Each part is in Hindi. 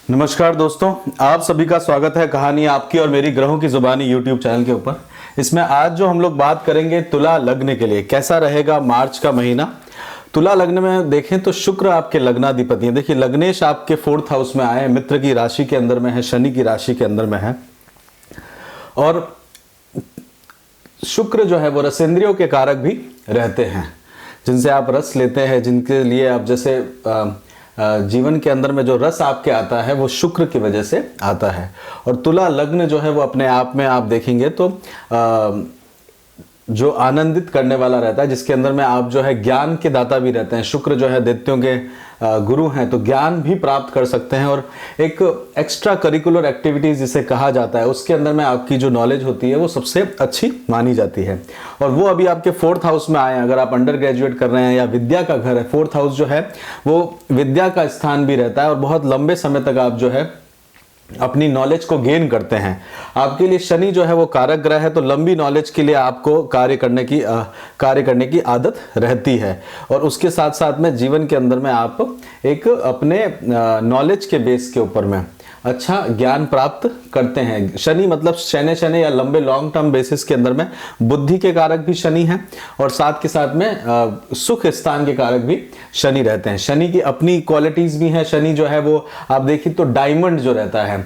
नमस्कार दोस्तों, आप सभी का स्वागत है कहानी आपकी और मेरी ग्रहों की जुबानी यूट्यूब चैनल के ऊपर। इसमें आज जो हम लोग बात करेंगे तुला लग्न के लिए कैसा रहेगा मार्च का महीना। तुला लग्न में देखें तो शुक्र आपके लग्नाधिपति हैं। देखिए लग्नेश आपके 4th हाउस में आए हैं, मित्र की राशि के अंदर में है, शनि की राशि के अंदर में है। और शुक्र जो है वो रसेंद्रियों के कारक भी रहते हैं, जिनसे आप रस लेते हैं, जिनके लिए आप जैसे जीवन के अंदर में जो रस आपके आता है वो शुक्र की वजह से आता है। और तुला लग्न जो है वो अपने आप में आप देखेंगे तो जो आनंदित करने वाला रहता है, जिसके अंदर में आप जो है ज्ञान के दाता भी रहते हैं। शुक्र जो है दैत्यों के गुरु हैं, तो ज्ञान भी प्राप्त कर सकते हैं। और एक एक्स्ट्रा करिकुलर एक्टिविटीज जिसे कहा जाता है, उसके अंदर में आपकी जो नॉलेज होती है वो सबसे अच्छी मानी जाती है। और वो अभी आपके 4th हाउस में आए हैं। अगर आप अंडर ग्रेजुएट कर रहे हैं या विद्या का घर है, 4th हाउस जो है वो विद्या का स्थान भी रहता है। और बहुत लंबे समय तक आप जो है अपनी नॉलेज को गेन करते हैं। आपके लिए शनि जो है वो कारक ग्रह है, तो लंबी नॉलेज के लिए आपको कार्य करने की आदत रहती है। और उसके साथ साथ में जीवन के अंदर में आप एक अपने नॉलेज के बेस के ऊपर में अच्छा ज्ञान प्राप्त करते हैं। शनि मतलब शनि या लंबे लॉन्ग टर्म बेसिस के अंदर में बुद्धि के कारक भी शनि हैं, और साथ के साथ में सुख स्थान के कारक भी शनि रहते हैं। शनि की अपनी क्वालिटीज भी हैं। शनि जो है वो आप देखिए तो डायमंड जो रहता है,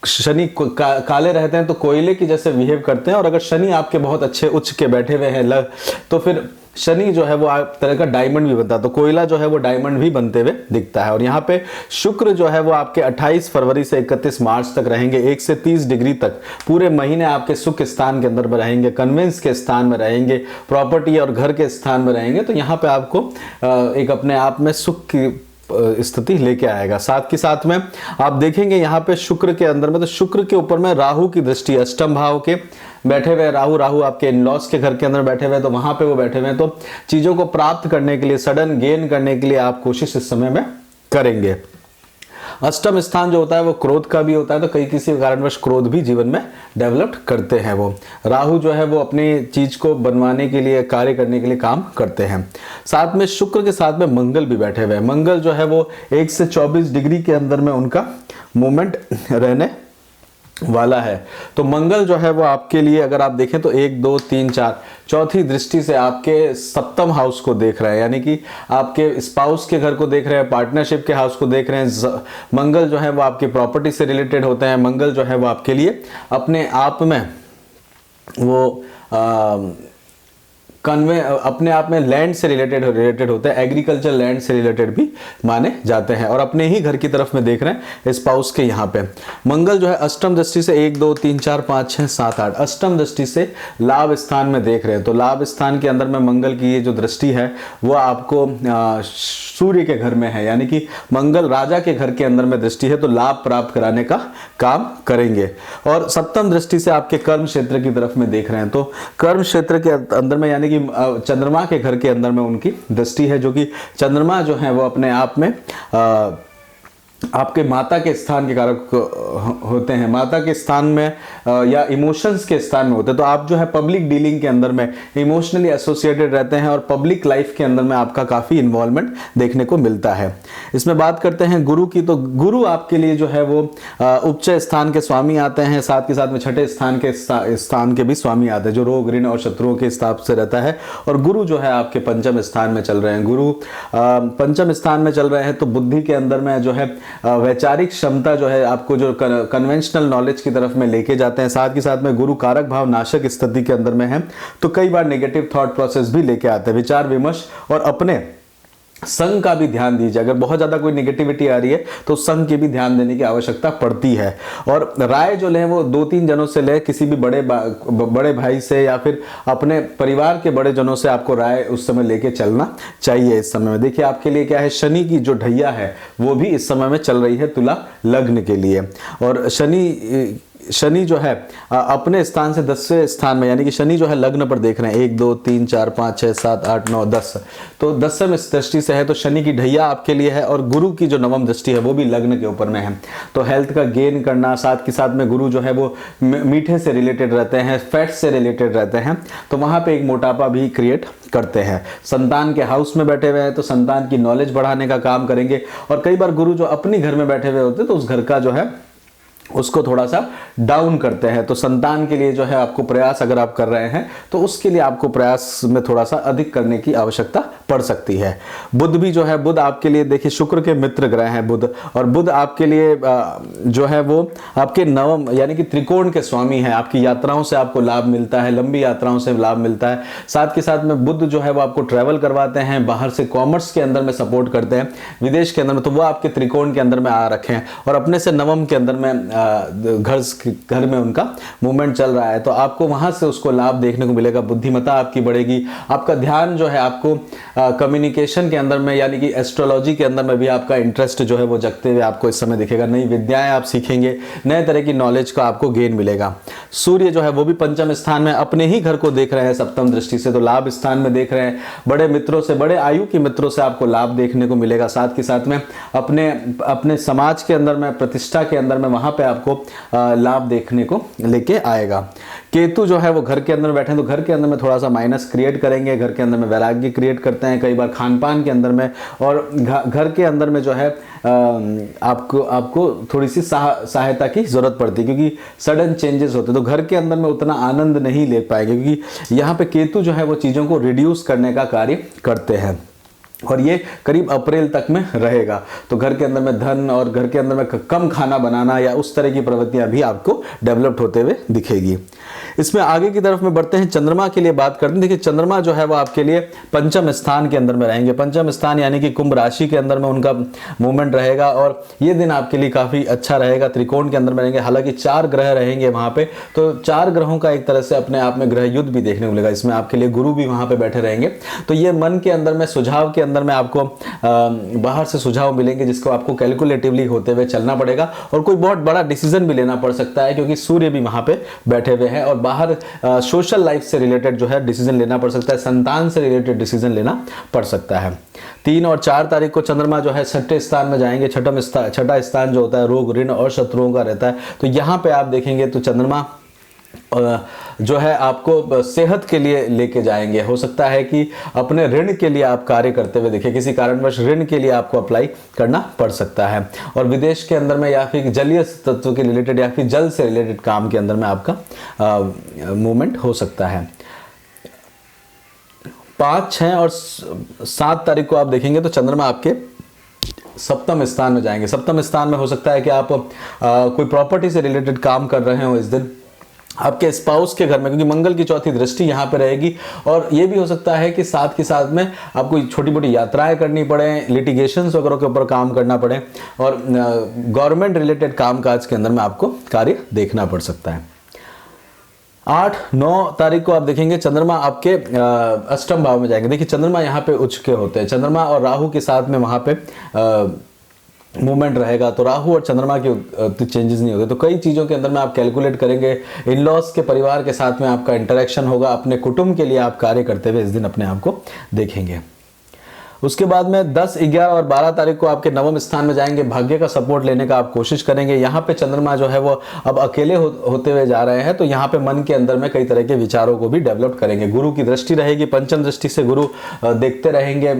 शनि काले रहते हैं तो कोयले की जैसे बिहेव करते हैं। और अगर शनि आपके बहुत अच्छे उच्च के बैठे हुए हैं तो फिर शनि जो है वो आप तरह का डायमंड भी बनता है, तो कोयला जो है वो डायमंड भी बनते हुए दिखता है। और यहाँ पे शुक्र जो है वो आपके 28 फरवरी से 31 मार्च तक रहेंगे। 1 से 30 डिग्री तक पूरे महीने आपके सुख स्थान के अंदर में रहेंगे, कन्वेंस के स्थान में रहेंगे, प्रॉपर्टी और घर के स्थान में रहेंगे। तो यहाँ पे आपको एक अपने आप में सुख की स्थिति लेके आएगा। साथ के साथ में आप देखेंगे यहाँ पे शुक्र के अंदर में, तो शुक्र के ऊपर में राहु की दृष्टि, अष्टम भाव के बैठे हुए राहु आपके इन-लॉज के घर के अंदर बैठे हुए, तो वहां पे वो बैठे हुए हैं। तो चीजों को प्राप्त करने के लिए, सडन गेन करने के लिए आप कोशिश इस समय में करेंगे। अष्टम स्थान जो होता है वो क्रोध का भी होता है, तो कई किसी कारणवश क्रोध भी जीवन में डेवलप करते हैं। वो राहु जो है वो अपनी चीज को बनवाने के लिए, कार्य करने के लिए काम करते हैं। साथ में शुक्र के साथ में मंगल भी बैठे हुए हैं। मंगल जो है वो 1 से 24 डिग्री के अंदर में उनका मूवमेंट रहने वाला है। तो मंगल जो है वो आपके लिए अगर आप देखें तो 1 2 3 4 चौथी दृष्टि से आपके 7th हाउस को देख रहे हैं, यानी कि आपके स्पाउस के घर को देख रहे हैं, पार्टनरशिप के हाउस को देख रहे हैं। मंगल जो है वो आपकी प्रॉपर्टी से रिलेटेड होते हैं। मंगल जो है वो आपके लिए अपने आप में वो अपने आप में लैंड से रिलेटेड होते हैं, एग्रीकल्चर लैंड से रिलेटेड भी माने जाते हैं। और अपने ही घर की तरफ में देख रहे हैं स्पाउस के यहाँ पे मंगल जो है अष्टम दृष्टि से 1 2 3 4 5 6 7 8 अष्टम दृष्टि से लाभ स्थान में देख रहे हैं। तो लाभ स्थान के अंदर में मंगल की ये जो दृष्टि है वो आपको सूर्य के घर में है, यानी कि मंगल राजा के घर के अंदर में दृष्टि है, तो लाभ प्राप्त कराने का काम करेंगे। और 7th दृष्टि से आपके कर्म क्षेत्र की तरफ में देख रहे हैं, तो कर्म क्षेत्र के अंदर में यानी कि चंद्रमा के घर के अंदर में उनकी दृष्टि है, जो कि चंद्रमा जो है वो अपने आप में आपके माता के स्थान के कारक होते हैं। माता के स्थान में या इमोशंस के स्थान में होते हैं। तो आप जो है पब्लिक डीलिंग के अंदर में इमोशनली एसोसिएटेड रहते हैं, और पब्लिक लाइफ के अंदर में आपका काफ़ी इन्वॉल्वमेंट देखने को मिलता है। इसमें बात करते हैं गुरु की, तो गुरु आपके लिए जो है वो उच्च स्थान के स्वामी आते हैं, साथ के साथ में छठे स्थान के भी स्वामी आते हैं, जो रोग ऋण और शत्रुओं के हिसाब से रहता है। और गुरु जो है आपके 5th स्थान में चल रहे हैं। गुरु 5th स्थान में चल रहे हैं, तो बुद्धि के अंदर में जो है वैचारिक क्षमता जो है आपको जो कन्वेंशनल नॉलेज की तरफ में लेके जाते हैं। साथ के साथ में गुरु कारक भाव नाशक स्थिति के अंदर में है, तो कई बार नेगेटिव थॉट प्रोसेस भी लेके आते हैं। विचार विमर्श और अपने संघ का भी ध्यान दीजिए। अगर बहुत ज्यादा कोई नेगेटिविटी आ रही है तो संघ की भी ध्यान देने की आवश्यकता पड़ती है। और राय जो लें वो 2-3 जनों से ले, किसी भी बड़े भाई से या फिर अपने परिवार के बड़े जनों से आपको राय उस समय लेके चलना चाहिए। इस समय में देखिए आपके लिए क्या है, शनि की जो ढैया है वो भी इस समय में चल रही है तुला लग्न के लिए। और शनि शनि जो है अपने स्थान से 10वें स्थान में, यानी कि शनि जो है लग्न पर देख रहे हैं 1 2 3 4 5 6 7 8 9 10, तो 10वें दृष्टि से है, तो शनि की ढैया आपके लिए है। और गुरु की जो नवम दृष्टि है वो भी लग्न के ऊपर में है, तो हेल्थ का गेन करना, साथ के साथ में गुरु जो है वो मीठे से रिलेटेड रहते हैं, फैट से रिलेटेड रहते हैं, तो वहां पे एक मोटापा भी क्रिएट करते हैं। संतान के हाउस में बैठे हुए हैं तो संतान की नॉलेज बढ़ाने का काम करेंगे। और कई बार गुरु जो अपनी घर में बैठे हुए होते हैं तो उस घर का जो है उसको थोड़ा सा डाउन करते हैं। तो संतान के लिए जो है आपको प्रयास अगर आप कर रहे हैं तो उसके लिए आपको प्रयास में थोड़ा सा अधिक करने की आवश्यकता पड़ सकती है। बुध भी जो है, बुध आपके लिए देखिए शुक्र के मित्र ग्रह हैं बुध, और बुध आपके लिए जो है वो आपके नवम यानी कि त्रिकोण के स्वामी हैं। आपकी यात्राओं से आपको लाभ मिलता है, लंबी यात्राओं से लाभ मिलता है। साथ के साथ में बुध जो है वो आपको ट्रैवल करवाते हैं, बाहर से कॉमर्स के अंदर में सपोर्ट करते हैं, विदेश के अंदर में, तो वो आपके त्रिकोण के अंदर में आ रखे हैं। और अपने से नवम के अंदर में घर में उनका मूवमेंट चल रहा है, तो आपको वहां से उसको लाभ देखने को मिलेगा। बुद्धिमत्ता आपकी बढ़ेगी, आपका ध्यान जो है आपको कम्युनिकेशन के अंदर में यानी कि एस्ट्रोलॉजी के अंदर में भी आपका इंटरेस्ट जो है वो जगते हुए आपको इस समय दिखेगा। नई विद्याएं आप सीखेंगे, नए तरह की नॉलेज का आपको गेन मिलेगा। सूर्य जो है वो भी पंचम स्थान में अपने ही घर को देख रहे हैं सप्तम दृष्टि से, तो लाभ स्थान में देख रहे हैं। बड़े मित्रों से, बड़े आयु के मित्रों से आपको लाभ देखने को मिलेगा। साथ के साथ में अपने समाज के अंदर में, प्रतिष्ठा के अंदर में, वहां पे आपको लाभ देखने को लेके आएगा। केतु जो है वो घर के अंदर बैठे हैं, तो घर के अंदर में थोड़ा सा माइनस क्रिएट करेंगे, घर के अंदर में वैराग्य क्रिएट करते हैं कई बार खान पान के अंदर में, और घर के अंदर में जो है आपको थोड़ी सी सहायता की जरूरत पड़ती है, क्योंकि सडन चेंजेस होते हैं, तो घर के अंदर में उतना आनंद नहीं ले पाएंगे, क्योंकि यहाँ पे केतु जो है वो चीज़ों को रिड्यूस करने का कार्य करते हैं। और ये करीब अप्रैल तक में रहेगा, तो घर के अंदर में धन और घर के अंदर में कम खाना बनाना या उस तरह की प्रवृत्तियां भी आपको डेवलप्ड होते हुए दिखेगी। इसमें आगे की तरफ में बढ़ते हैं, चंद्रमा के लिए बात करते हैं। देखिए चंद्रमा जो है वो आपके लिए पंचम स्थान के अंदर में रहेंगे। पंचम स्थान यानी कि कुंभ राशि के अंदर में उनका मूवमेंट रहेगा, और ये दिन आपके लिए काफी अच्छा रहेगा। त्रिकोण के अंदर में रहेंगे, हालांकि 4 ग्रह रहेंगे वहां पे, तो 4 ग्रहों का एक तरह से अपने आप में ग्रह युद्ध भी देखने को मिलेगा। इसमें आपके लिए गुरु भी वहां पे बैठे रहेंगे, तो ये मन के अंदर में, सुझाव के अंदर में आपको बाहर से सुझाव मिलेंगे जिसको आपको कैलकुलेटिवली होते हुए चलना पड़ेगा, और कोई बहुत बड़ा डिसीजन भी लेना पड़ सकता है, क्योंकि सूर्य भी वहां पे बैठे हुए हैं, और बाहर सोशल लाइफ से रिलेटेड जो है डिसीजन लेना पड़ सकता है, संतान से रिलेटेड डिसीजन लेना पड़ सकता है। 3 और 4 तारीख को चंद्रमा जो है 6ठे स्थान में जाएंगे। छठा स्थान जो होता है रोग, ऋण और शत्रुओं का रहता है, तो यहाँ पे आप देखेंगे तो चंद्रमा जो है आपको सेहत के लिए लेके जाएंगे। हो सकता है कि अपने ऋण के लिए आप कार्य करते हुए दिखे, किसी कारणवश ऋण के लिए आपको अप्लाई करना पड़ सकता है, और विदेश के अंदर में या फिर जलीय तत्व के रिलेटेड या फिर जल से रिलेटेड काम के अंदर में आपका मूवमेंट हो सकता है। 5, 6 और 7 तारीख को आप देखेंगे तो चंद्रमा आपके सप्तम स्थान में जाएंगे। सप्तम स्थान में हो सकता है कि आप कोई प्रॉपर्टी से रिलेटेड काम कर रहे हो इस दिन, आपके स्पाउस के घर में, क्योंकि मंगल की चौथी दृष्टि यहाँ पे रहेगी। और ये भी हो सकता है कि साथ के साथ में आपको छोटी मोटी यात्राएं करनी पड़े, लिटिगेशंस वगैरह के ऊपर काम करना पड़े, और गवर्नमेंट रिलेटेड कामकाज के अंदर में आपको कार्य देखना पड़ सकता है। 8, 9 तारीख को आप देखेंगे चंद्रमा आपके अष्टम भाव में जाएंगे। देखिए चंद्रमा यहाँ पे उच्च के होते हैं, चंद्रमा और राहु के साथ में वहाँ पे मूवमेंट रहेगा, तो राहु और चंद्रमा के चेंजेस नहीं होते, तो कई चीज़ों के अंदर में आप कैलकुलेट करेंगे। इन लॉज के परिवार के साथ में आपका इंटरेक्शन होगा, अपने कुटुंब के लिए आप कार्य करते हुए इस दिन अपने आप को देखेंगे। उसके बाद में 10, 11 और 12 तारीख को आपके नवम स्थान में जाएंगे। भाग्य का सपोर्ट लेने का आप कोशिश करेंगे। यहाँ पे चंद्रमा जो है वो अब अकेले होते हुए जा रहे हैं, तो यहाँ पे मन के अंदर में कई तरह के विचारों को भी डेवलप करेंगे। गुरु की दृष्टि रहेगी, पंचम दृष्टि से गुरु देखते रहेंगे,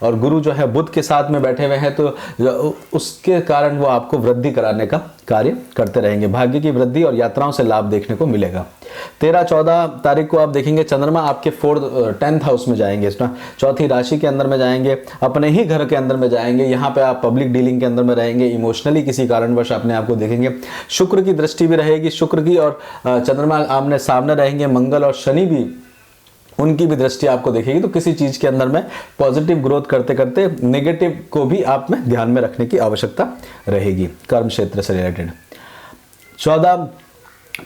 और गुरु जो है बुध के साथ में बैठे हुए हैं, तो उसके कारण वो आपको वृद्धि कराने का कार्य करते रहेंगे। भाग्य की वृद्धि और यात्राओं से लाभ देखने को मिलेगा। 13, 14 तारीख को आप देखेंगे चंद्रमा आपके 10th हाउस में जाएंगे, इसमें चौथी राशि के अंदर में जाएंगे, अपने ही घर के अंदर में जाएंगे। यहाँ पे आप पब्लिक डीलिंग के अंदर में रहेंगे, इमोशनली किसी कारणवश अपने आप को देखेंगे। शुक्र की दृष्टि भी रहेगी, शुक्र की और चंद्रमा आमने सामने रहेंगे। मंगल और शनि भी, उनकी भी दृष्टि आपको देखेगी, तो किसी चीज के अंदर में पॉजिटिव ग्रोथ करते करते नेगेटिव को भी आप में ध्यान में रखने की आवश्यकता रहेगी कर्म क्षेत्र से रिलेटेड। 14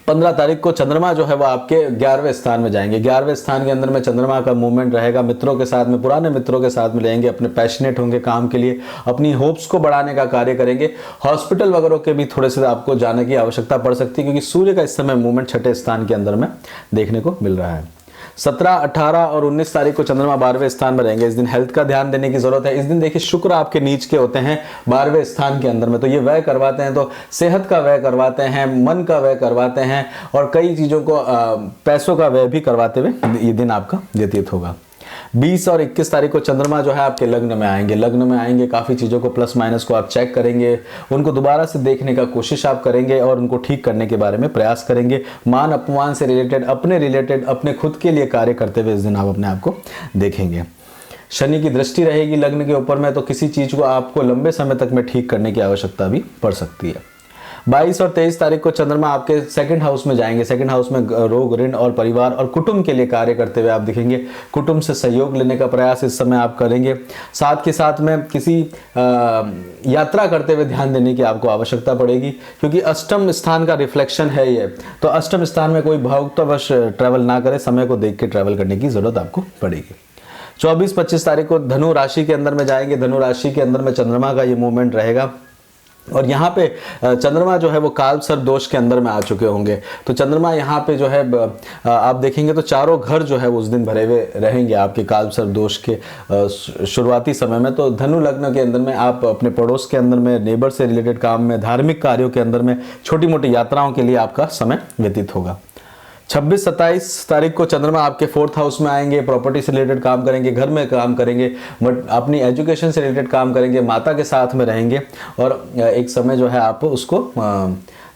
15 तारीख को चंद्रमा जो है वो आपके 11वें स्थान में जाएंगे। 11वें स्थान के अंदर में चंद्रमा का मूवमेंट रहेगा। मित्रों के साथ में, पुराने मित्रों के साथ में रहेंगे, अपने पैशनेट होंगे काम के लिए, अपनी होप्स को बढ़ाने का कार्य करेंगे। हॉस्पिटल वगैरह के भी थोड़े से आपको जाने की आवश्यकता पड़ सकती है, क्योंकि सूर्य का इस समय मूवमेंट 6ठे स्थान के अंदर में देखने को मिल रहा है। 17, 18 और 19 तारीख को चंद्रमा 12वें स्थान में रहेंगे। इस दिन हेल्थ का ध्यान देने की जरूरत है। इस दिन देखिए शुक्र आपके नीच के होते हैं 12वें स्थान के अंदर में, तो ये व्यय करवाते हैं, तो सेहत का व्यय करवाते हैं, मन का व्यय करवाते हैं और कई चीजों को पैसों का व्यय भी करवाते हुए ये दिन आपका व्यतीत होगा। 20 और 21 तारीख को चंद्रमा जो है आपके लग्न में आएंगे। लग्न में आएंगे, काफ़ी चीज़ों को प्लस माइनस को आप चेक करेंगे, उनको दोबारा से देखने का कोशिश आप करेंगे और उनको ठीक करने के बारे में प्रयास करेंगे। मान अपमान से रिलेटेड, अपने खुद के लिए कार्य करते हुए इस दिन आप अपने आप को देखेंगे। शनि की दृष्टि रहेगी लग्न के ऊपर में, तो किसी चीज़ को आपको लंबे समय तक में ठीक करने की आवश्यकता भी पड़ सकती है। 22 और 23 तारीख को चंद्रमा आपके 2nd हाउस में जाएंगे। 2nd हाउस में रोग, ऋण और परिवार और कुटुंब के लिए कार्य करते हुए आप दिखेंगे। कुटुंब से सहयोग लेने का प्रयास इस समय आप करेंगे। साथ के साथ में किसी यात्रा करते हुए ध्यान देने की आपको आवश्यकता पड़ेगी, क्योंकि अष्टम स्थान का रिफ्लेक्शन है ये, तो अष्टम स्थान में कोई भावुकतावश ट्रैवल ना करे, समय को देख के ट्रैवल करने की जरूरत आपको पड़ेगी। 24-25 तारीख को धनु राशि के अंदर में जाएंगे। धनु राशि के अंदर में चंद्रमा का ये मूवमेंट रहेगा और यहाँ पे चंद्रमा जो है वो कालसर्प दोष के अंदर में आ चुके होंगे। तो चंद्रमा यहाँ पे जो है आप देखेंगे तो चारों घर जो है उस दिन भरे हुए रहेंगे आपके कालसर्प दोष के शुरुआती समय में। तो धनु लग्न के अंदर में आप अपने पड़ोस के अंदर में, नेबर से रिलेटेड काम में, धार्मिक कार्यों के अंदर में, छोटी मोटी यात्राओं के लिए आपका समय व्यतीत होगा। 26-27 तारीख को चंद्रमा आपके 4th हाउस में आएंगे। प्रॉपर्टी से रिलेटेड काम करेंगे, घर में काम करेंगे, बट अपनी एजुकेशन से रिलेटेड काम करेंगे, माता के साथ में रहेंगे और एक समय जो है आप उसको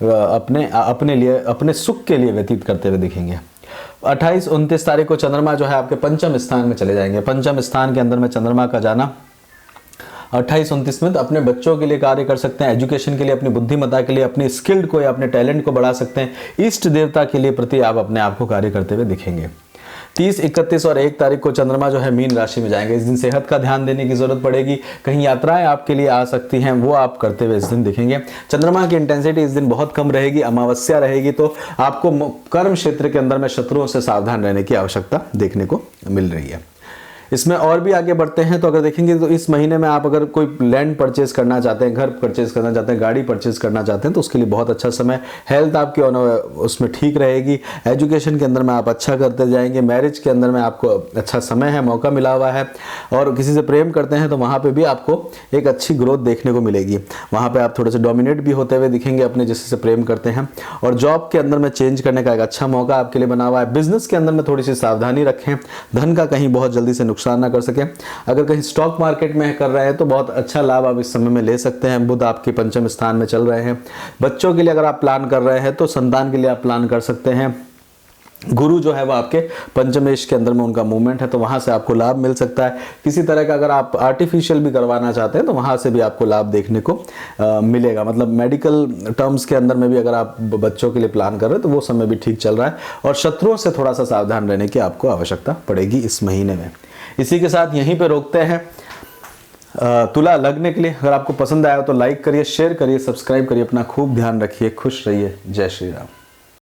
अपने लिए, अपने सुख के लिए व्यतीत करते हुए दिखेंगे। 28-29 तारीख को चंद्रमा जो है आपके 5म स्थान में चले जाएंगे। 5म स्थान के अंदर में चंद्रमा का जाना 28-29 में तो अपने बच्चों के लिए कार्य कर सकते हैं, एजुकेशन के लिए, अपनी बुद्धिमत्ता के लिए, अपनी स्किल्ड को या अपने टैलेंट को बढ़ा सकते हैं। इष्ट देवता के लिए प्रति आप अपने आप को कार्य करते हुए दिखेंगे। 30, 31 और 1 तारीख को चंद्रमा जो है मीन राशि में जाएंगे। इस दिन सेहत का ध्यान देने की जरूरत पड़ेगी। कहीं यात्राएं आपके लिए आ सकती हैं, वो आप करते हुए इस दिन दिखेंगे। चंद्रमा की इंटेंसिटी इस दिन बहुत कम रहेगी, अमावस्या रहेगी, तो आपको कर्म क्षेत्र के अंदर में शत्रुओं से सावधान रहने की आवश्यकता देखने को मिल रही है। इसमें और भी आगे बढ़ते हैं तो अगर देखेंगे तो इस महीने में आप अगर कोई लैंड परचेज करना चाहते हैं, घर परचेज करना चाहते हैं, गाड़ी परचेज करना चाहते हैं, तो उसके लिए बहुत अच्छा समय। हेल्थ आपकी उसमें ठीक रहेगी। एजुकेशन के अंदर में आप अच्छा करते जाएंगे। मैरिज के अंदर में आपको अच्छा समय है, मौका मिला हुआ है। और किसी से प्रेम करते हैं तो वहाँ पर भी आपको एक अच्छी ग्रोथ देखने को मिलेगी। वहाँ पर आप थोड़े से डोमिनेट भी होते हुए दिखेंगे अपने जिससे प्रेम करते हैं। और जॉब के अंदर में चेंज करने का एक अच्छा मौका आपके लिए बना हुआ है। बिजनेस के अंदर में थोड़ी सी सावधानी रखें, धन का कहीं बहुत जल्दी से नुकसान ना कर सके। अगर कहीं स्टॉक मार्केट में कर रहे हैं तो बहुत अच्छा लाभ आप इस समय में ले सकते हैं। बुध आपके 5म स्थान में चल रहे हैं। बच्चों के लिए अगर आप प्लान कर रहे हैं तो संतान के लिए आप प्लान कर सकते हैं। गुरु जो है वो आपके पंचमेश के अंदर में उनका मूवमेंट है, तो वहां से आपको लाभ मिल सकता है। किसी तरह का अगर आप आर्टिफिशियल भी करवाना चाहते हैं तो वहां से भी आपको लाभ देखने को मिलेगा। मतलब मेडिकल टर्म्स के अंदर में भी अगर आप बच्चों के लिए प्लान कर रहे हैं तो वो समय भी ठीक चल रहा है। और शत्रुओं से थोड़ा सा सावधान रहने की आपको आवश्यकता पड़ेगी इस महीने में। इसी के साथ यहीं पे रोकते हैं तुला लग्न के लिए। अगर आपको पसंद आया तो लाइक करिए, शेयर करिए, सब्सक्राइब करिए। अपना खूब ध्यान रखिए, खुश रहिए। जय श्री राम।